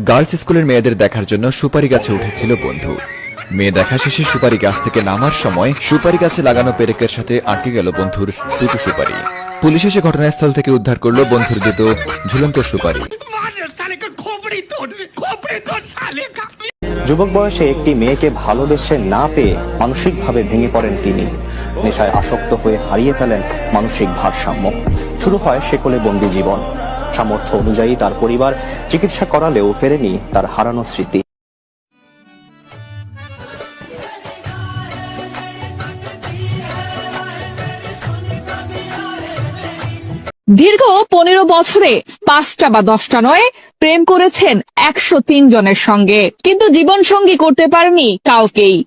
Girls স্কুলের মেয়েদের দেখার জন্য সুপারি গাছে উঠেছিল বন্ধু। মেয়ে দেখা শেষে সুপারি গাছ থেকে নামার সময় সুপারি গাছে লাগানো পেরেকের সাথে আটকে গেল বন্ধুর দুটো সুপারি। পুলিশ এসে ঘটনাস্থল থেকে উদ্ধার করলো বন্ধুর দুটো ঝুলন্ত সুপারি। যুবক বয়সে একটি মেয়েকে ভালোবেসে না পেয়ে মানসিকভাবে ভেঙে পড়েন তিনি। নেশায় আসক্ত হয়ে হারিয়ে ফেলেন মানসিক ভারসাম্য। শুরু হয় সেকলে বন্দি জীবন। সামর্থ্য অনুযায়ী তার পরিবার চিকিৎসা করালেও ফেরেনি তার হারানো স্মৃতি। দীর্ঘ 15 বছরে 5টা বা 10টা নয়, প্রেম করেছেন 103 জনের সঙ্গে, কিন্তু জীবন সঙ্গী করতে পারেনি কাউকেই।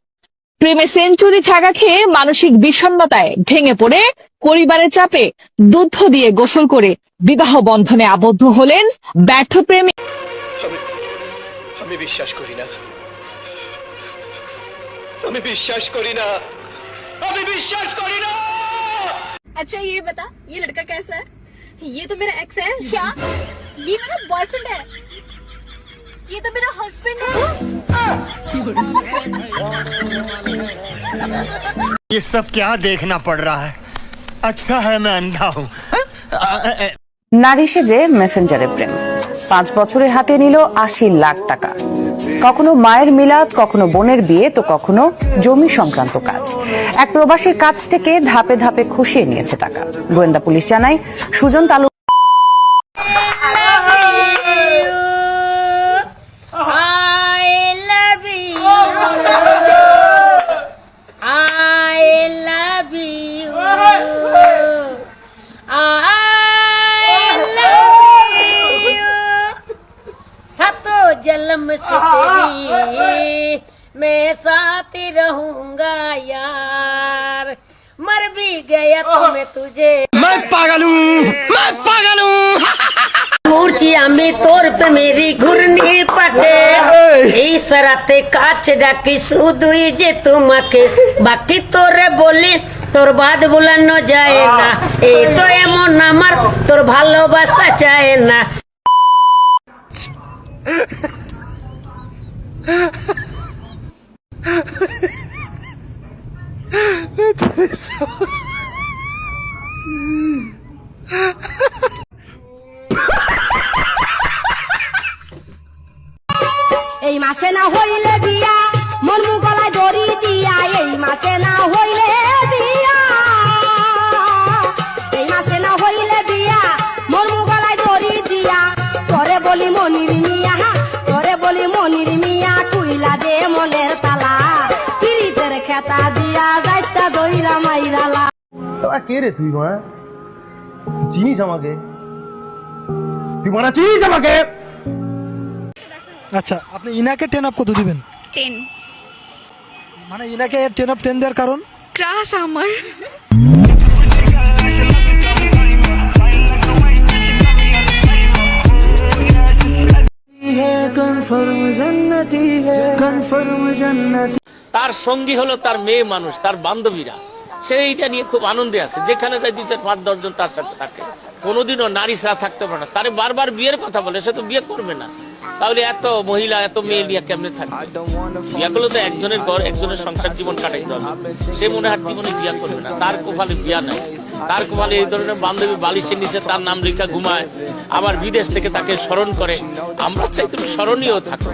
প্রেমে সেঞ্চুরি ছাগা খেয়ে মানসিক বিষণ্ণতায় ভেঙে পড়ে পরিবারের চাপে দুধ দিয়ে গোসল করে বিবাহ বন্ধনে আবদ্ধ হলেন ব্যর্থ প্রেমী। আমি বিশ্বাস করি না, আমি বিশ্বাস করি না, আমি বিশ্বাস করি না। अच्छा ये बता, ये लड़का कैसा है? ये तो मेरा एक्स है। क्या? ये मेरा बॉयफ्रेंड है। ये तो मेरा हस्बैंड है। ये सब क्या देखना पड़ रहा है? अच्छा है मैं अंधा हूँ। নারী সেজে মেসেঞ্জারে প্রেম 5 বছরে হাতে নিল 80 লাখ টাকা। কখনো মায়ের মিলাদ, কখনো বোনের বিয়ে, তো কখনো জমি সংক্রান্ত কাজ। এক প্রবাসীর কাছ থেকে ধাপে ধাপে খসিয়ে নিয়েছে টাকা। গোয়েন্দা পুলিশ জানায় সুজন তালুক जन्म से तेरी मैं साथ रहूंगा यार, मर भी गया तो मैं तुझे। मैं पागल हूँ, मैं पागल हूँ। ঘুরছি আমি তোর প্রেমেরই ঘূর্ণি পাটে, এই সারাতে কাছে ডাকি শুধুই যে তোমাকে, বাকি তোরে বলি তোর বাদ ভুলানো যায় না। এই তো এমন আমার তোর ভালোবাসা চায় না। এই মাসে না হইলে বিয়া, মন গলায় দড়ি দিয়া। এই মাসে না হইলে বিয়া, এই মাসে না হইলে বিয়া, মন গলায় দড়ি দিয়া। তোরে বলি মনির মিয়া, তোরে বলি মনির মিয়া, কুইলা দে মনের তালা, পিরিতের খেতা দিয়া যাইতা দইরা মাইরালা। তোরা কে রে তুই? মা চিনিস আমাকে? তুই মারা চিনিস আমাকে? আচ্ছা, আপনি ইনাকে 10 আপ কত দিবেন? 10। মানে ইনাকে 10 আপ 10 দেওয়ার কারণ? ক্রাশ আমার। তার সঙ্গী হলো তার মেয়ে মানুষ, তার বান্ধবীরা। সে এইটা নিয়ে খুব আনন্দে আছে। যেখানে যায় 2, 4, 5, 10 জন তার সাথে থাকে। কোনোদিনও নারী ছাড়া থাকতে পারে না। তারে বারবার বিয়ের কথা বলে, সে তো বিয়ে করবে না। তাহলে এত মহিলা, এত মেয়ে নিয়ে কেমনে থাকবে? বিয়ে করলে তো একজনের ঘর, একজনের সংসার জীবন কাটাইতে হবে। সে মনে হয় জীবনে বিয়ে করবে না। তার কোপালে বিয়া নাই। তার কোপালে এই ধরনের বান্ধবী বালিশের নিচে তার নাম লেখা ঘুমায়, আবার বিদেশ থেকে তাকে স্মরণ করে। আমরা চাই তুমি স্মরণীয় থাকো।